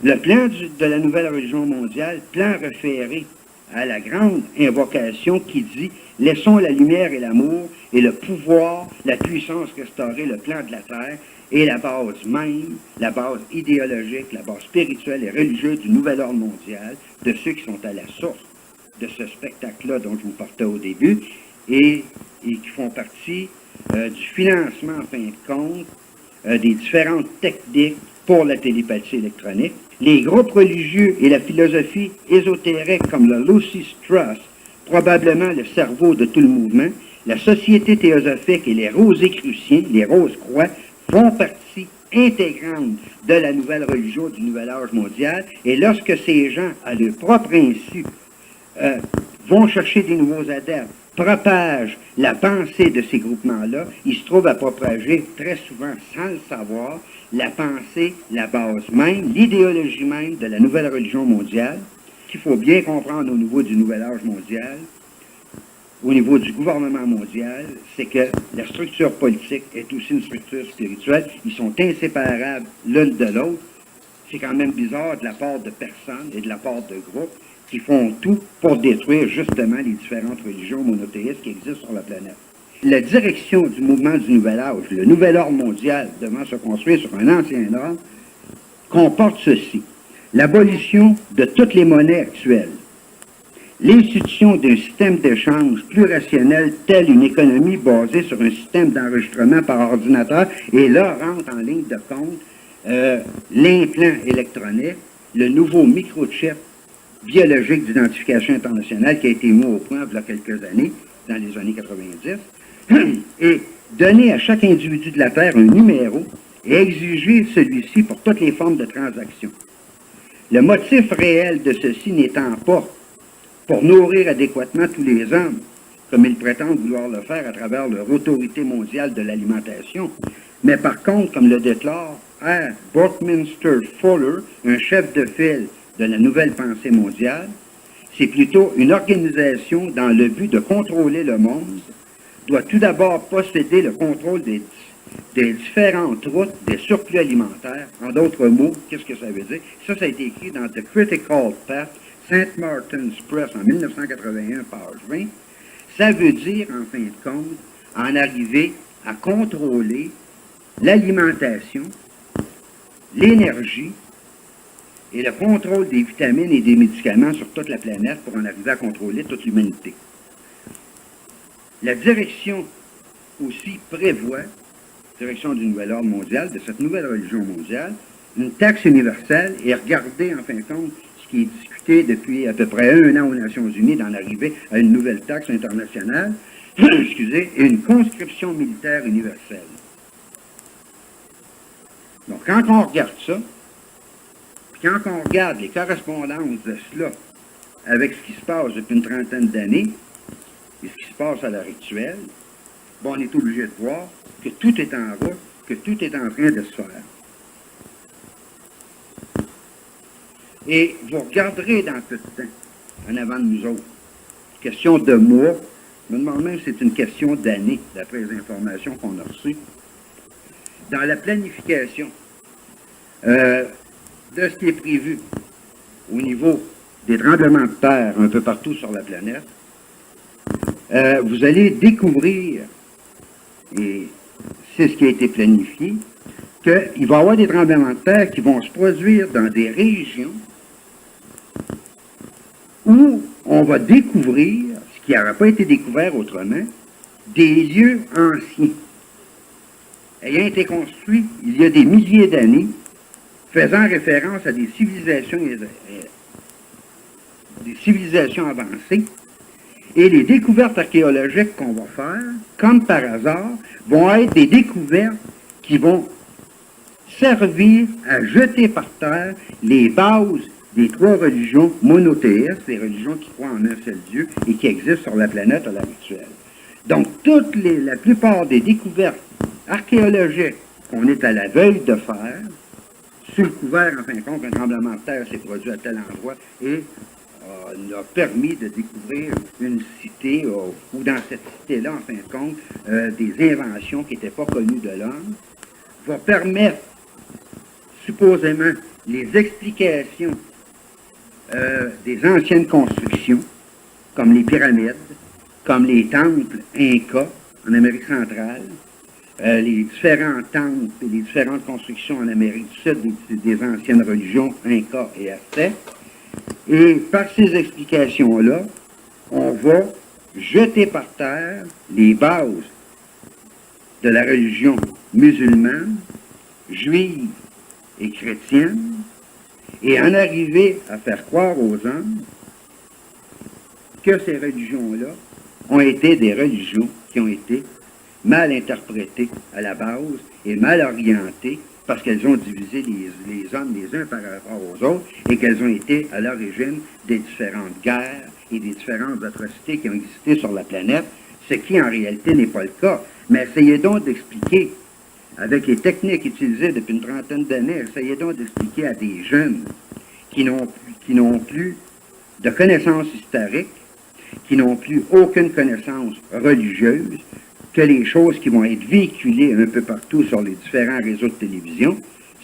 Le plan de la nouvelle religion mondiale, plan référé à la grande invocation qui dit « Laissons la lumière et l'amour et le pouvoir, la puissance restaurer le plan de la terre et la base même, la base idéologique, la base spirituelle et religieuse du nouvel ordre mondial, de ceux qui sont à la source de ce spectacle-là dont je vous parlais au début et qui font partie du financement, en fin de compte, des différentes techniques pour la télépathie électronique. Les groupes religieux et la philosophie ésotérique comme le Lucis Trust, probablement le cerveau de tout le mouvement, la Société théosophique et les Rosicruciens, les Rose-Croix, font partie intégrante de la nouvelle religion du nouvel âge mondial. Et lorsque ces gens, à leur propre insu, vont chercher des nouveaux adeptes, propagent la pensée de ces groupements-là, ils se trouvent à propager très souvent, sans le savoir, la pensée, la base même, l'idéologie même de la nouvelle religion mondiale, qu'il faut bien comprendre au niveau du nouvel âge mondial, au niveau du gouvernement mondial, c'est que la structure politique est aussi une structure spirituelle. Ils sont inséparables l'une de l'autre. C'est quand même bizarre de la part de personnes et de la part de groupes qui font tout pour détruire justement les différentes religions monothéistes qui existent sur la planète. La direction du mouvement du Nouvel Âge, le nouvel ordre mondial devant se construire sur un ancien ordre, comporte ceci. L'abolition de toutes les monnaies actuelles. L'institution d'un système d'échange plus rationnel tel une économie basée sur un système d'enregistrement par ordinateur et là rentre en ligne de compte l'implant électronique, le nouveau microchip biologique d'identification internationale qui a été mis au point il y a quelques années, dans les années 90, et donner à chaque individu de la Terre un numéro et exiger celui-ci pour toutes les formes de transactions. Le motif réel de ceci n'étant pas pour nourrir adéquatement tous les hommes, comme ils prétendent vouloir le faire à travers leur autorité mondiale de l'alimentation, mais par contre, comme le déclare R. Buckminster Fuller, un chef de file de la nouvelle pensée mondiale, c'est plutôt une organisation dans le but de contrôler le monde, doit tout d'abord posséder le contrôle des différentes routes des surplus alimentaires. En d'autres mots, qu'est-ce que ça veut dire? Ça a été écrit dans The Critical Path, St. Martin's Press en 1981, page 20. Ça veut dire, en fin de compte, en arriver à contrôler l'alimentation, l'énergie et le contrôle des vitamines et des médicaments sur toute la planète pour en arriver à contrôler toute l'humanité. La direction aussi prévoit, direction du nouvel ordre mondial, de cette nouvelle religion mondiale, une taxe universelle et regardez en fin de compte ce qui est discuté depuis à peu près 1 an aux Nations Unies d'en arriver à une nouvelle taxe internationale, excusez, et une conscription militaire universelle. Donc quand on regarde ça, puis quand on regarde les correspondances de cela avec ce qui se passe depuis une trentaine d'années et ce qui se passe à l'heure actuelle, bon, on est obligé de voir que tout est en route, que tout est en train de se faire. Et vous regarderez dans peu de temps, en avant de nous autres, question de mois, je me demande même si c'est une question d'années, d'après les informations qu'on a reçues, dans la planification de ce qui est prévu au niveau des tremblements de terre un peu partout sur la planète, vous allez découvrir, et c'est ce qui a été planifié, qu'il va y avoir des tremblements de terre qui vont se produire dans des régions où on va découvrir, ce qui n'aurait pas été découvert autrement, des lieux anciens, ayant été construits il y a des milliers d'années, faisant référence à des civilisations avancées, et les découvertes archéologiques qu'on va faire, comme par hasard, vont être des découvertes qui vont servir à jeter par terre les bases des 3 religions monothéistes, les religions qui croient en un seul Dieu et qui existent sur la planète à l'heure actuelle. Donc, la plupart des découvertes archéologiques qu'on est à la veille de faire, sous le couvert, en fin de compte, un tremblement de terre s'est produit à tel endroit et a permis de découvrir une cité, ou dans cette cité-là, en fin de compte, des inventions qui n'étaient pas connues de l'homme, va permettre, supposément, les explications des anciennes constructions, comme les pyramides, comme les temples incas en Amérique centrale, les différents temples et les différentes constructions en Amérique du Sud des anciennes religions incas et aztèques. Et par ces explications-là, on va jeter par terre les bases de la religion musulmane, juive et chrétienne, et en arriver à faire croire aux hommes que ces religions-là ont été des religions qui ont été mal interprétées à la base et mal orientées parce qu'elles ont divisé les hommes les uns par rapport aux autres et qu'elles ont été à l'origine des différentes guerres et des différentes atrocités qui ont existé sur la planète, ce qui en réalité n'est pas le cas. Mais essayez donc d'expliquer, avec les techniques utilisées depuis une trentaine d'années, essayez donc d'expliquer à des jeunes qui n'ont plus de connaissances historiques, qui n'ont plus aucune connaissance religieuse, que les choses qui vont être véhiculées un peu partout sur les différents réseaux de télévision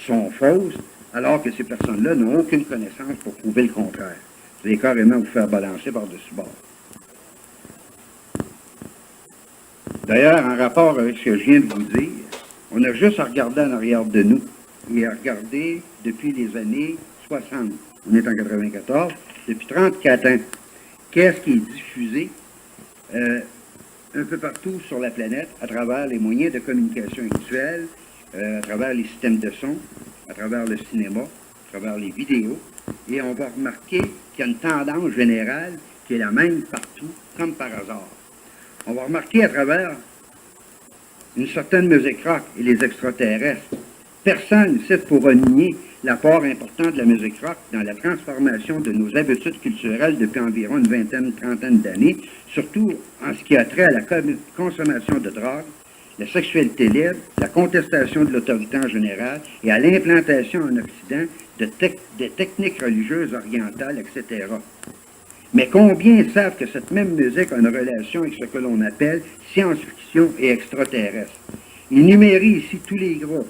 sont fausses, alors que ces personnes-là n'ont aucune connaissance pour prouver le contraire. Vous allez carrément vous faire balancer par-dessus bord. D'ailleurs, en rapport avec ce que je viens de vous dire, on a juste à regarder en arrière de nous et à regarder depuis les années 60. On est en 94, depuis 34 ans. Qu'est-ce qui est diffusé un peu partout sur la planète à travers les moyens de communication actuels, à travers les systèmes de son, à travers le cinéma, à travers les vidéos. Et on va remarquer qu'il y a une tendance générale qui est la même partout, comme par hasard. On va remarquer à travers une certaine musique rock et les extraterrestres. Personne ici pourra nier l'apport important de la musique rock dans la transformation de nos habitudes culturelles depuis environ une vingtaine, trentaine d'années, surtout en ce qui a trait à la consommation de drogue, la sexualité libre, la contestation de l'autorité en général et à l'implantation en Occident de techniques religieuses orientales, etc. Mais combien savent que cette même musique a une relation avec ce que l'on appelle science-fiction et extraterrestre? Il numérise ici tous les groupes,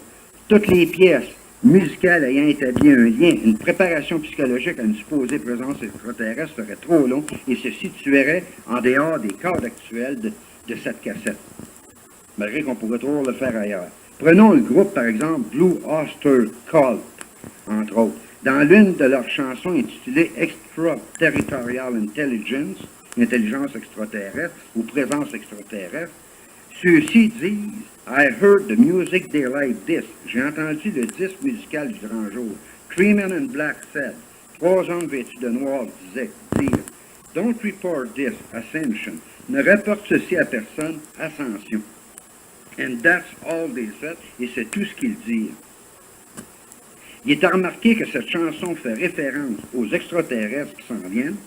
toutes les pièces musicales ayant établi un lien, une préparation psychologique à une supposée présence extraterrestre serait trop long et se situerait en dehors des cadres actuels de cette cassette, malgré qu'on pourrait toujours le faire ailleurs. Prenons le groupe, par exemple, Blue Oyster Cult, entre autres. Dans l'une de leurs chansons intitulée Extraterritorial Intelligence, intelligence extraterrestre ou présence extraterrestre, ceux-ci disent « I heard the music they like this ». J'ai entendu le disque musical du grand jour. Three Men in Black said, trois hommes vêtus de noir disaient « Don't report this, Ascension ». Ne rapporte ceci à personne, Ascension. And that's all they said, et c'est tout ce qu'ils disent. Il est à remarquer que cette chanson fait référence aux extraterrestres qui s'en viennent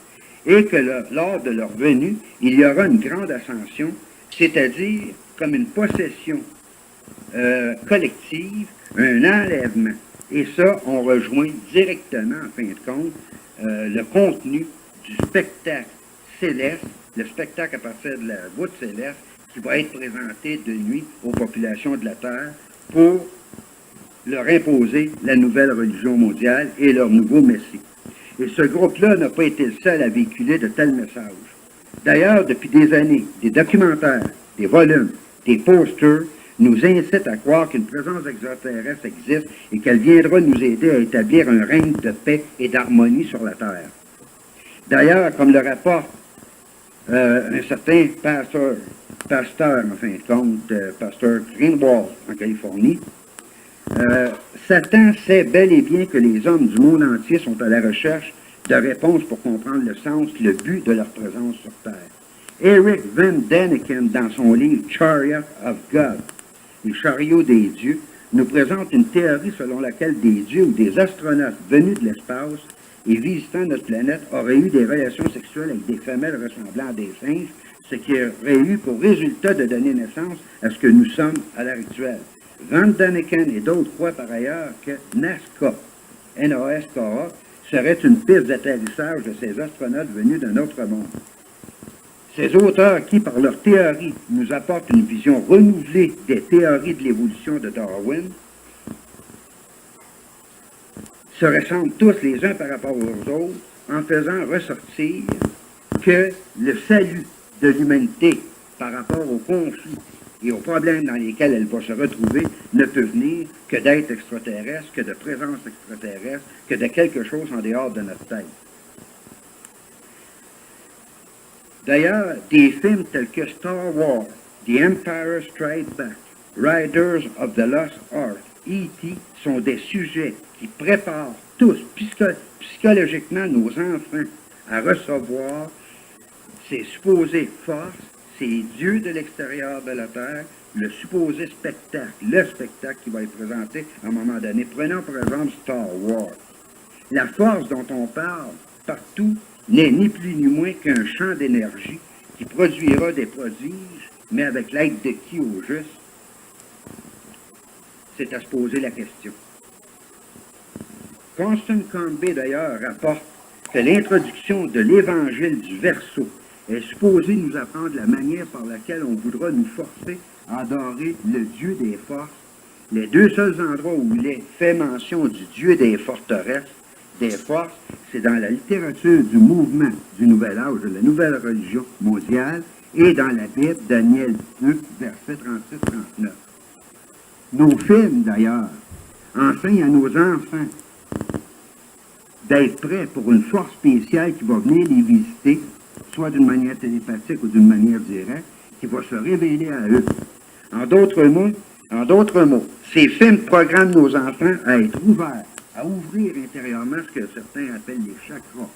et que lors de leur venue, il y aura une grande ascension, c'est-à-dire comme une possession collective, un enlèvement. Et ça, on rejoint directement, en fin de compte, le contenu du spectacle céleste, le spectacle à partir de la voûte céleste, qui va être présenté de nuit aux populations de la Terre pour leur imposer la nouvelle religion mondiale et leur nouveau messie. Et ce groupe-là n'a pas été le seul à véhiculer de tels messages. D'ailleurs, depuis des années, des documentaires, des volumes, des posters nous incitent à croire qu'une présence extraterrestre existe et qu'elle viendra nous aider à établir un règne de paix et d'harmonie sur la Terre. D'ailleurs, comme le rapporte un certain pasteur, en fin de compte, pasteur Greenwald en Californie, Satan sait bel et bien que les hommes du monde entier sont à la recherche de réponses pour comprendre le sens, le but de leur présence sur Terre. Eric Van Daniken, dans son livre Chariot of God, les chariots des dieux, nous présente une théorie selon laquelle des dieux ou des astronautes venus de l'espace et visitant notre planète auraient eu des relations sexuelles avec des femelles ressemblant à des singes, ce qui aurait eu pour résultat de donner naissance à ce que nous sommes à l'heure actuelle. Van Daniken et d'autres croient par ailleurs que NASCA, N-A-S-K-A, serait une piste d'atterrissage de ces astronautes venus d'un autre monde. Ces auteurs qui, par leur théorie, nous apportent une vision renouvelée des théories de l'évolution de Darwin, se ressemblent tous les uns par rapport aux autres en faisant ressortir que le salut de l'humanité par rapport aux conflits et aux problèmes dans lesquels elle va se retrouver ne peut venir que d'êtres extraterrestres, que de présence extraterrestre, que de quelque chose en dehors de notre tête. D'ailleurs, des films tels que Star Wars, The Empire Strikes Back, Riders of the Lost Ark, E.T. sont des sujets qui préparent tous psychologiquement nos enfants à recevoir ces supposées forces, ces dieux de l'extérieur de la Terre, le supposé spectacle, le spectacle qui va être présenté à un moment donné. Prenons par exemple Star Wars. La force dont on parle partout n'est ni plus ni moins qu'un champ d'énergie qui produira des prodiges, mais avec l'aide de qui au juste? C'est à se poser la question. Constant Conbey, d'ailleurs, rapporte que l'introduction de l'évangile du Verseau est supposée nous apprendre la manière par laquelle on voudra nous forcer à adorer le Dieu des forces. Les deux seuls endroits où il est fait mention du Dieu des forteresses, des forces, c'est dans la littérature du mouvement du Nouvel Âge, de la nouvelle religion mondiale, et dans la Bible, Daniel 2, versets 36-39. Nos films, d'ailleurs, enseignent à nos enfants d'être prêts pour une force spéciale qui va venir les visiter, soit d'une manière télépathique ou d'une manière directe, qui va se révéler à eux. En d'autres mots, ces films programment nos enfants à être ouverts, à ouvrir intérieurement ce que certains appellent les chakras,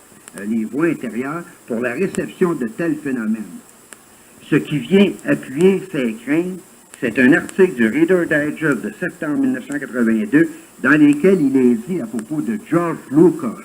les voies intérieures, pour la réception de tels phénomènes. Ce qui vient appuyer ces craintes, c'est un article du Reader Digest de septembre 1982 dans lequel il est dit à propos de George Lucas,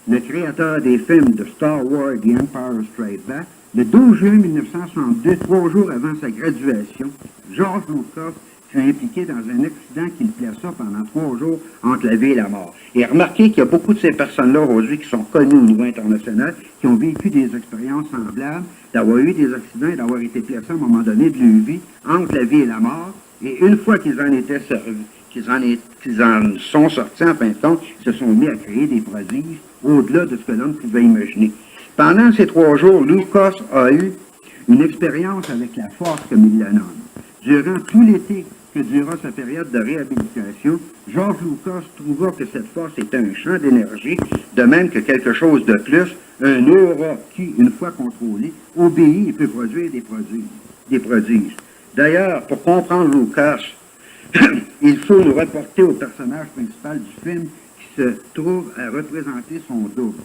le créateur des films de Star Wars The Empire Strikes Back. Le 12 juin 1962, 3 jours avant sa graduation, George Lucas fut impliqué dans un accident qui le plaça pendant 3 jours entre la vie et la mort. Et remarquez qu'il y a beaucoup de ces personnes-là aujourd'hui qui sont connues au niveau international, qui ont vécu des expériences semblables, d'avoir eu des accidents et d'avoir été placés à un moment donné de leur vie entre la vie et la mort. Et une fois qu'ils en étaient servis, qu'ils en sont sortis, en fin de compte, ils se sont mis à créer des prodiges au-delà de ce que l'homme pouvait imaginer. Pendant ces 3 jours, Lucas a eu une expérience avec la force, comme il la nomme. Durant tout l'été que dura sa période de réhabilitation, George Lucas trouva que cette force était un champ d'énergie, de même que quelque chose de plus, un aura qui, une fois contrôlé, obéit et peut produire des prodiges. D'ailleurs, pour comprendre Lucas, il faut nous reporter au personnage principal du film qui se trouve à représenter son double.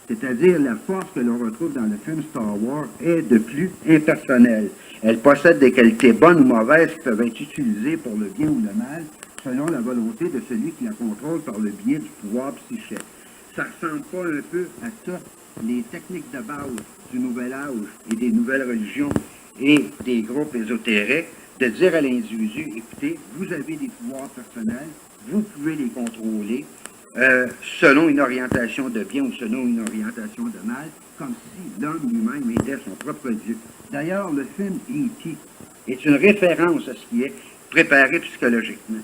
C'est-à-dire la force que l'on retrouve dans le film Star Wars est de plus impersonnelle. Elle possède des qualités bonnes ou mauvaises qui peuvent être utilisées pour le bien ou le mal, selon la volonté de celui qui la contrôle par le biais du pouvoir psychique. Ça ressemble pas un peu à ça, les techniques de base du Nouvel Âge et des nouvelles religions et des groupes ésotériques, de dire à l'individu, écoutez, vous avez des pouvoirs personnels, vous pouvez les contrôler, selon une orientation de bien ou selon une orientation de mal, comme si l'homme lui-même était son propre Dieu. D'ailleurs, le film E.T. est une référence à ce qui est préparé psychologiquement.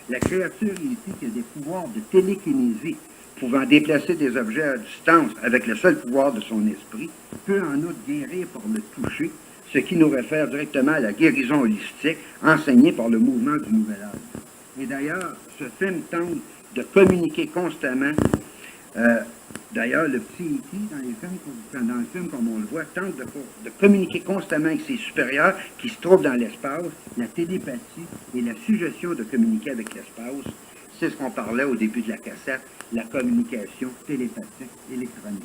La créature E.T. qui a des pouvoirs de télékinésie, pouvant déplacer des objets à distance avec le seul pouvoir de son esprit, peut en outre guérir par le toucher, ce qui nous réfère directement à la guérison holistique enseignée par le mouvement du Nouvel Âge. Et d'ailleurs, ce film tente de communiquer constamment. D'ailleurs, le petit E.T. dans le film, comme on le voit, tente de communiquer constamment avec ses supérieurs qui se trouvent dans l'espace, la télépathie et la suggestion de communiquer avec l'espace. C'est ce qu'on parlait au début de la cassette, la communication télépathique électronique.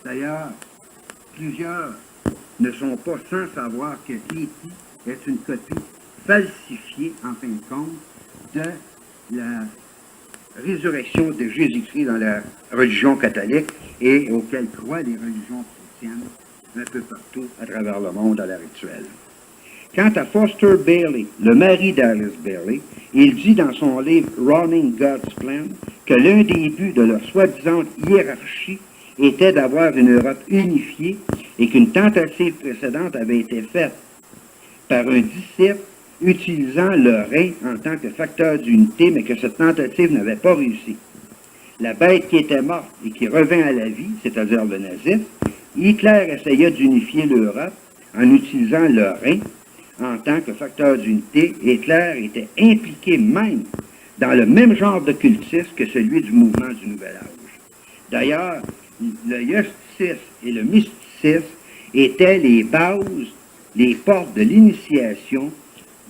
D'ailleurs, plusieurs ne sont pas sans savoir que E.T. est une copie falsifiée, en fin de compte, de la résurrection de Jésus-Christ dans la religion catholique et auquel croient les religions chrétiennes un peu partout à travers le monde à l'heure actuelle. Quant à Foster Bailey, le mari d'Alice Bailey, il dit dans son livre Running God's Plan que l'un des buts de leur soi-disant hiérarchie était d'avoir une Europe unifiée et qu'une tentative précédente avait été faite par un disciple utilisant le rein en tant que facteur d'unité, mais que cette tentative n'avait pas réussi. La bête qui était morte et qui revint à la vie, c'est-à-dire le nazisme, Hitler essaya d'unifier l'Europe en utilisant le rein en tant que facteur d'unité. Hitler était impliqué même dans le même genre d'occultisme que celui du mouvement du Nouvel Âge. D'ailleurs, le gnosticisme et le mysticisme étaient les bases, les portes de l'initiation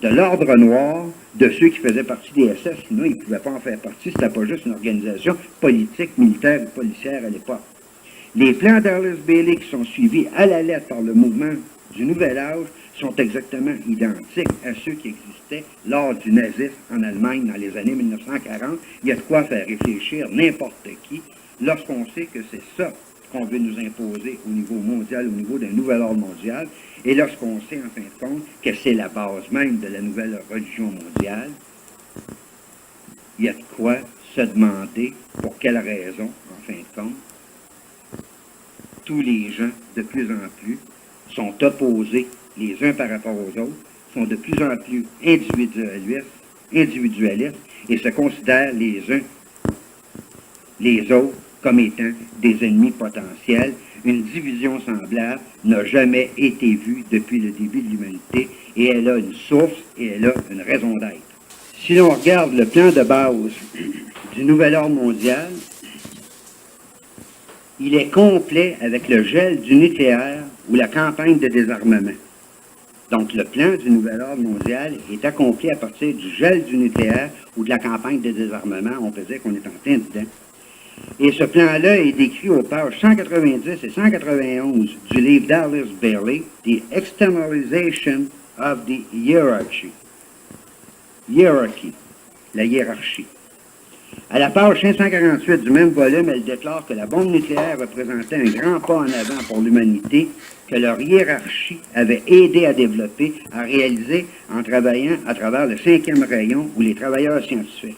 de l'ordre noir de ceux qui faisaient partie des SS, sinon ils ne pouvaient pas en faire partie, c'était pas juste une organisation politique, militaire ou policière à l'époque. Les plans d'Arliss Bailey qui sont suivis à la lettre par le mouvement du Nouvel Âge sont exactement identiques à ceux qui existaient lors du nazisme en Allemagne dans les années 1940. Il y a de quoi faire réfléchir n'importe qui lorsqu'on sait que c'est ça qu'on veut nous imposer au niveau mondial, au niveau d'un nouvel ordre mondial, et lorsqu'on sait en fin de compte que c'est la base même de la nouvelle religion mondiale, il y a de quoi se demander pour quelle raison, en fin de compte, tous les gens, de plus en plus, sont opposés les uns par rapport aux autres, sont de plus en plus individualistes et se considèrent les uns les autres comme étant des ennemis potentiels. Une division semblable n'a jamais été vue depuis le début de l'humanité et elle a une source et elle a une raison d'être. Si l'on regarde le plan de base du nouvel ordre mondial, il est complet avec le gel du nucléaire ou la campagne de désarmement. Donc, le plan du nouvel ordre mondial est accompli à partir du gel du nucléaire ou de la campagne de désarmement. On peut dire qu'on est en plein dedans. Et ce plan-là est décrit aux pages 190 et 191 du livre d'Arliss Bailey, The Externalization of the Hierarchy. La hiérarchie. À la page 548 du même volume, elle déclare que la bombe nucléaire représentait un grand pas en avant pour l'humanité, que leur hiérarchie avait aidé à développer, à réaliser en travaillant à travers le 5e rayon ou les travailleurs scientifiques.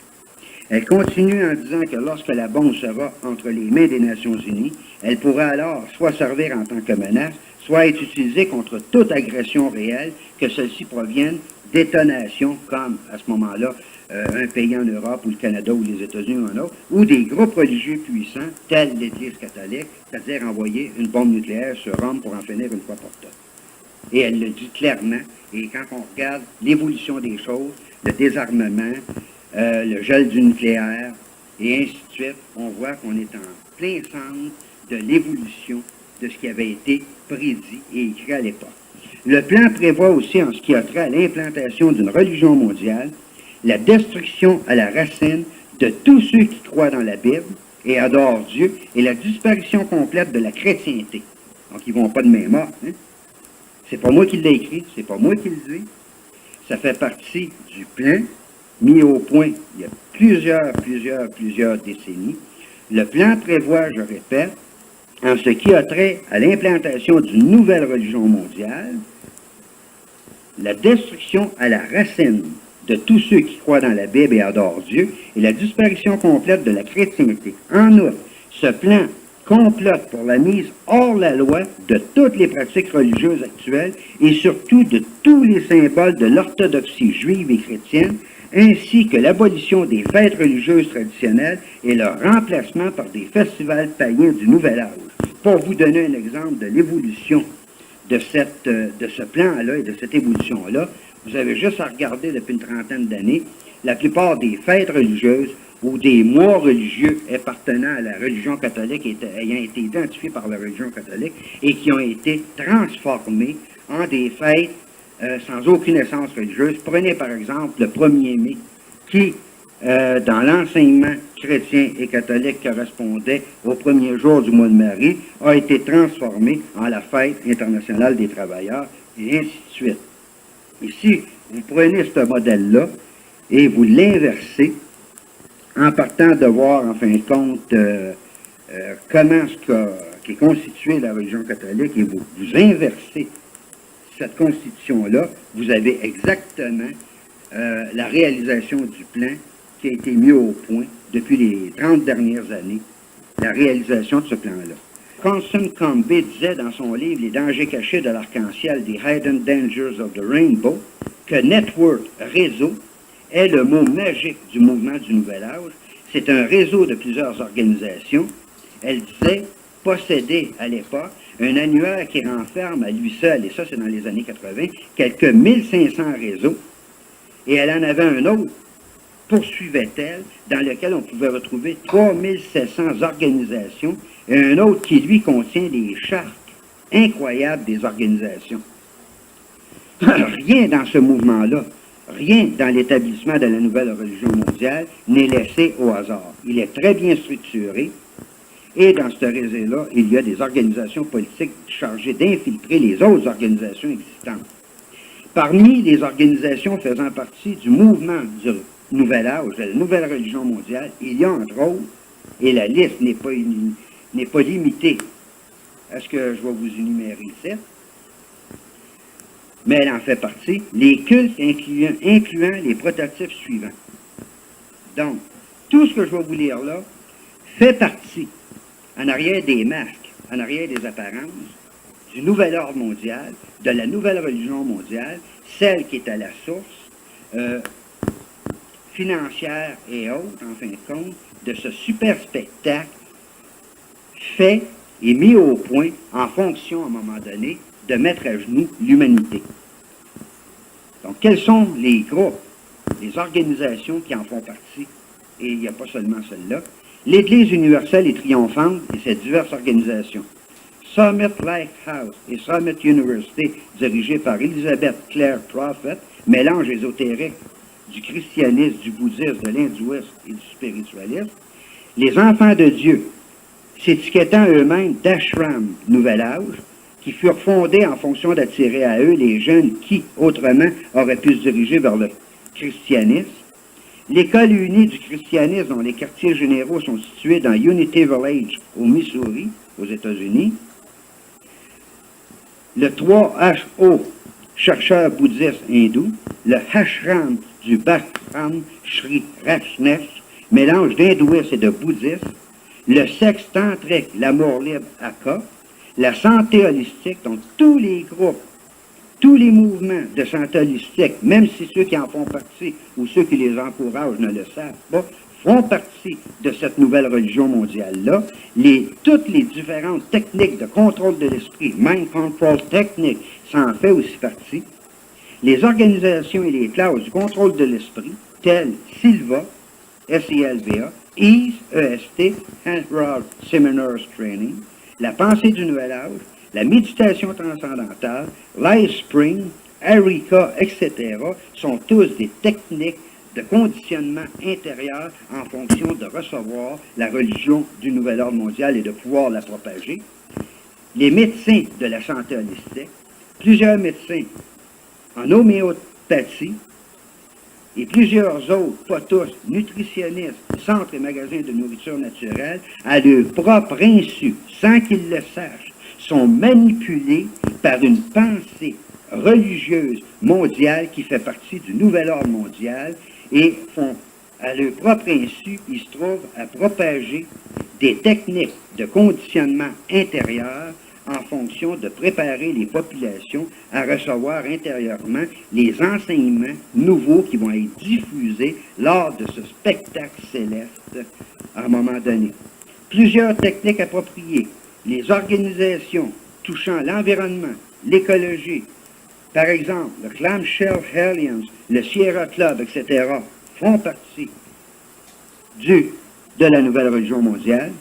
Elle continue en disant que lorsque la bombe sera entre les mains des Nations Unies, elle pourra alors soit servir en tant que menace, soit être utilisée contre toute agression réelle, que celle-ci provienne d'étonations comme, à ce moment-là, un pays en Europe ou le Canada ou les États-Unis ou un autre, ou des groupes religieux puissants, tels l'Église catholique, c'est-à-dire envoyer une bombe nucléaire sur Rome pour en finir une fois pour toutes. Et elle le dit clairement, et quand on regarde l'évolution des choses, le désarmement, le gel du nucléaire, et ainsi de suite, on voit qu'on est en plein centre de l'évolution de ce qui avait été prédit et écrit à l'époque. Le plan prévoit aussi, en ce qui a trait à l'implantation d'une religion mondiale, la destruction à la racine de tous ceux qui croient dans la Bible et adorent Dieu, et la disparition complète de la chrétienté. Donc, ils ne vont pas de main morte. Hein? C'est pas moi qui l'ai écrit, c'est pas moi qui le dis. Ça fait partie du plan mis au point il y a plusieurs décennies. Le plan prévoit, je répète, en ce qui a trait à l'implantation d'une nouvelle religion mondiale, la destruction à la racine de tous ceux qui croient dans la Bible et adorent Dieu, et la disparition complète de la chrétienté. En outre, ce plan complote pour la mise hors la loi de toutes les pratiques religieuses actuelles et surtout de tous les symboles de l'orthodoxie juive et chrétienne, ainsi que l'abolition des fêtes religieuses traditionnelles et leur remplacement par des festivals païens du Nouvel Âge. Pour vous donner un exemple de l'évolution de ce plan-là et de cette évolution-là, vous avez juste à regarder depuis une trentaine d'années, la plupart des fêtes religieuses ou des mois religieux appartenant à la religion catholique, ayant été identifiés par la religion catholique et qui ont été transformés en des fêtes sans aucune essence religieuse. Prenez par exemple le 1er mai, qui, dans l'enseignement chrétien et catholique correspondait au premier jour du mois de Marie, a été transformé en la fête internationale des travailleurs, et ainsi de suite. Et si vous prenez ce modèle-là et vous l'inversez, en partant de voir, en fin de compte, comment qu'est constituée la religion catholique, et vous inversez cette constitution-là, vous avez exactement la réalisation du plan qui a été mis au point depuis les 30 dernières années, la réalisation de ce plan-là. Constant Combe disait dans son livre « Les dangers cachés de l'arc-en-ciel, The Hidden Dangers of the Rainbow », que network, réseau, est le mot magique du mouvement du Nouvel Âge. C'est un réseau de plusieurs organisations. Elle disait posséder à l'époque un annuaire qui renferme à lui seul, et ça c'est dans les années 80, quelques 1500 réseaux. Et elle en avait un autre, poursuivait-elle, dans lequel on pouvait retrouver 3700 organisations, et un autre qui, lui, contient des chartes incroyables des organisations. Rien dans ce mouvement-là, rien dans l'établissement de la nouvelle religion mondiale n'est laissé au hasard. Il est très bien structuré, et dans ce réseau-là, il y a des organisations politiques chargées d'infiltrer les autres organisations existantes. Parmi les organisations faisant partie du mouvement du Nouvel Âge, de la nouvelle religion mondiale, il y a entre autres, et la liste n'est pas limitée à ce que je vais vous énumérer ici, mais elle en fait partie, les cultes incluant les prototypes suivants. Donc, tout ce que je vais vous lire là fait partie, en arrière des masques, en arrière des apparences, du nouvel ordre mondial, de la nouvelle religion mondiale, celle qui est à la source financière et autres, en fin de compte, de ce super spectacle fait et mis au point en fonction, à un moment donné, de mettre à genoux l'humanité. Donc, quels sont les groupes, les organisations qui en font partie? Et il n'y a pas seulement celle-là. L'Église universelle et triomphante et ses diverses organisations. Summit Lighthouse et Summit University, dirigées par Elizabeth Clare Prophet, mélange ésotérique du christianisme, du bouddhisme, de l'hindouisme et du spiritualisme. Les enfants de Dieu, s'étiquettant eux-mêmes d'ashram Nouvel Âge, qui furent fondés en fonction d'attirer à eux les jeunes qui, autrement, auraient pu se diriger vers le christianisme. L'École unie du christianisme, dont les quartiers généraux sont situés dans Unity Village, au Missouri, aux États-Unis. Le 3HO, chercheur bouddhiste hindou. Le Ashram du Bhakram Sri Rajneesh, mélange d'hindouisme et de bouddhisme. Le sexe tantrique, l'amour libre Aka. La santé holistique, donc tous les groupes, tous les mouvements de santé holistique, même si ceux qui en font partie ou ceux qui les encouragent ne le savent pas, font partie de cette nouvelle religion mondiale-là. Toutes les différentes techniques de contrôle de l'esprit, mind control technique, ça en fait aussi partie. Les organisations et les classes du contrôle de l'esprit, telles SILVA, SILVA, EASE, EST, Handrod Seminars Training, la pensée du Nouvel Âge, la méditation transcendantale, LifeSpring, Arika, etc., sont tous des techniques de conditionnement intérieur en fonction de recevoir la religion du Nouvel Ordre mondial et de pouvoir la propager. Les médecins de la santé holistique, plusieurs médecins en homéopathie et plusieurs autres, pas tous, nutritionnistes, centres et magasins de nourriture naturelle, à leur propre insu, sans qu'ils le sachent, sont manipulés par une pensée religieuse mondiale qui fait partie du nouvel ordre mondial et font, à leur propre insu, ils se trouvent à propager des techniques de conditionnement intérieur en fonction de préparer les populations à recevoir intérieurement les enseignements nouveaux qui vont être diffusés lors de ce spectacle céleste à un moment donné. Plusieurs techniques appropriées, les organisations touchant l'environnement, l'écologie, par exemple le Clamshell Hellions, le Sierra Club, etc., font partie de la nouvelle religion mondiale.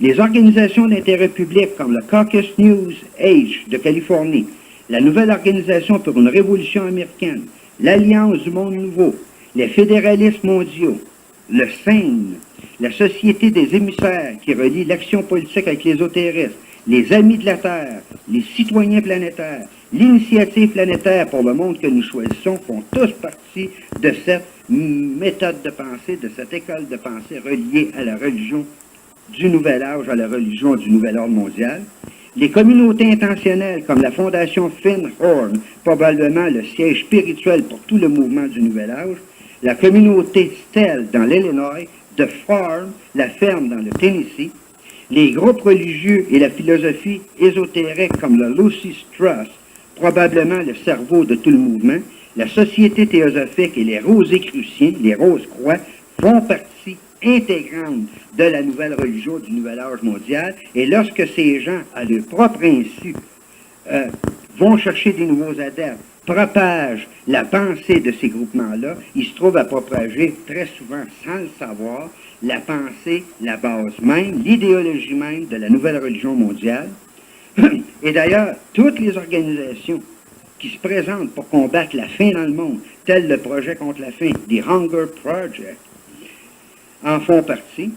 Les organisations d'intérêt public comme le Caucus News Age de Californie, la nouvelle organisation pour une révolution américaine, l'Alliance du Monde Nouveau, les fédéralistes mondiaux, le SEIN, la Société des émissaires qui relie l'action politique avec l'ésotérisme, les Amis de la Terre, les Citoyens planétaires, l'Initiative planétaire pour le monde que nous choisissons font tous partie de cette méthode de pensée, de cette école de pensée reliée à la religion du Nouvel Âge, à la religion du Nouvel Ordre mondial. Les communautés intentionnelles comme la Fondation Finn Horn, probablement le siège spirituel pour tout le mouvement du Nouvel Âge, la communauté Stell dans l'Illinois, The Farm, la ferme dans le Tennessee, les groupes religieux et la philosophie ésotérique comme le Lucis Trust, probablement le cerveau de tout le mouvement, la Société théosophique et les Rosicruciens, les Rose-Croix, font partie intégrante de la nouvelle religion du Nouvel Âge mondial. Et lorsque ces gens, à leur propre insu, vont chercher des nouveaux adeptes, propagent la pensée de ces groupements-là, ils se trouvent à propager très souvent, sans le savoir, la pensée, la base même, l'idéologie même de la nouvelle religion mondiale. Et d'ailleurs, toutes les organisations qui se présentent pour combattre la faim dans le monde, tel le projet contre la faim, des Hunger Project, en font partie.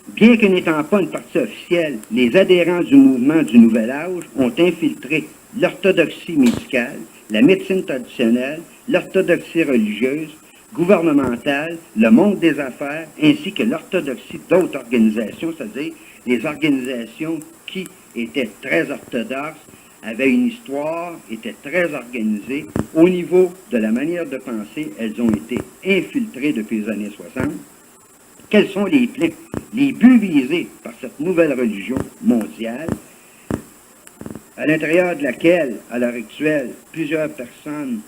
Bien que n'étant pas une partie officielle, les adhérents du mouvement du Nouvel Âge ont infiltré l'orthodoxie médicale, la médecine traditionnelle, l'orthodoxie religieuse, gouvernementale, le monde des affaires, ainsi que l'orthodoxie d'autres organisations, c'est-à-dire les organisations qui étaient très orthodoxes, avaient une histoire, étaient très organisées. Au niveau de la manière de penser, elles ont été infiltrées depuis les années 60. Quels sont les plans, les buts visés par cette nouvelle religion mondiale, à l'intérieur de laquelle, à l'heure actuelle, plusieurs personnes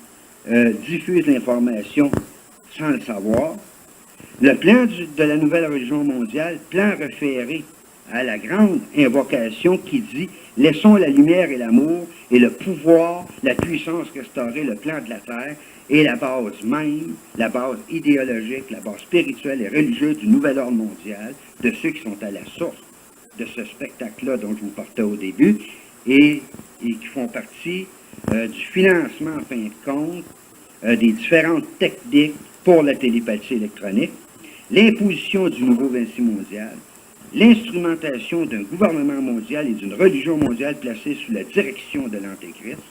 diffusent l'information sans le savoir? Le plan de la nouvelle religion mondiale, plan référé à la grande invocation qui dit « Laissons la lumière et l'amour et le pouvoir, la puissance restaurer le plan de la terre » et la base même, la base idéologique, la base spirituelle et religieuse du nouvel ordre mondial, de ceux qui sont à la source de ce spectacle-là dont je vous partais au début, et qui font partie du financement, en fin de compte, des différentes techniques pour la télépathie électronique, l'imposition du nouveau Vinci mondial, l'instrumentation d'un gouvernement mondial et d'une religion mondiale placée sous la direction de l'Antéchrist.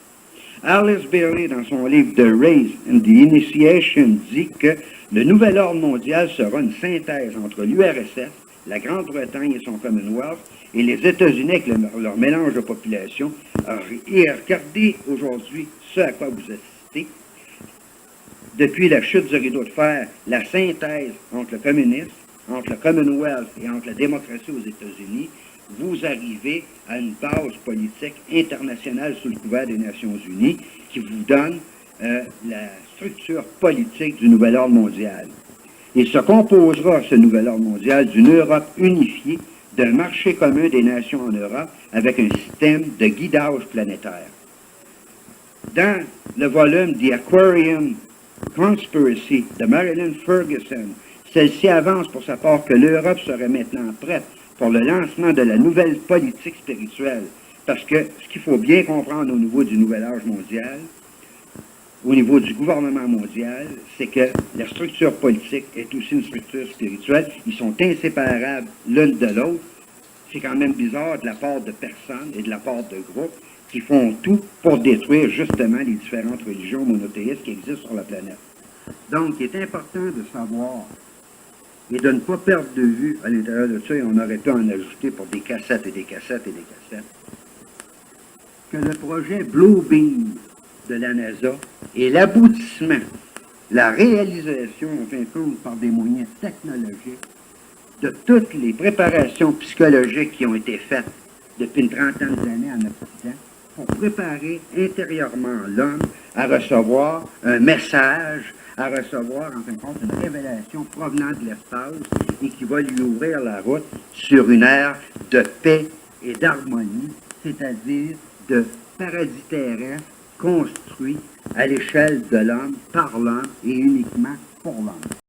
Alice Bailey, dans son livre The Race and the Initiation, dit que le nouvel ordre mondial sera une synthèse entre l'URSS, la Grande-Bretagne et son Commonwealth, et les États-Unis avec leur mélange de population. Et regardez aujourd'hui ce à quoi vous assistez. Depuis la chute du rideau de fer, la synthèse entre le communisme, entre le Commonwealth et entre la démocratie aux États-Unis, vous arrivez à une base politique internationale sous le couvert des Nations Unies qui vous donne la structure politique du nouvel ordre mondial. Il se composera, ce nouvel ordre mondial, d'une Europe unifiée, d'un marché commun des nations en Europe avec un système de guidage planétaire. Dans le volume The Aquarian Conspiracy de Marilyn Ferguson, celle-ci avance pour sa part que l'Europe serait maintenant prête pour le lancement de la nouvelle politique spirituelle. Parce que ce qu'il faut bien comprendre au niveau du nouvel âge mondial, au niveau du gouvernement mondial, c'est que la structure politique est aussi une structure spirituelle. Ils sont inséparables l'une de l'autre. C'est quand même bizarre de la part de personnes et de la part de groupes qui font tout pour détruire justement les différentes religions monothéistes qui existent sur la planète. Donc, il est important de savoir et de ne pas perdre de vue à l'intérieur de ça, et on aurait pu en ajouter pour des cassettes et des cassettes et des cassettes, que le projet Blue Beam de la NASA est l'aboutissement, la réalisation, en fin de compte, par des moyens technologiques, de toutes les préparations psychologiques qui ont été faites depuis une trentaine d'années en Occident pour préparer intérieurement l'homme à recevoir un message, à recevoir, en fin de compte, une révélation provenant de l'espace et qui va lui ouvrir la route sur une ère de paix et d'harmonie, c'est-à-dire de paradis terrestre construit à l'échelle de l'homme, par l'homme et uniquement pour l'homme.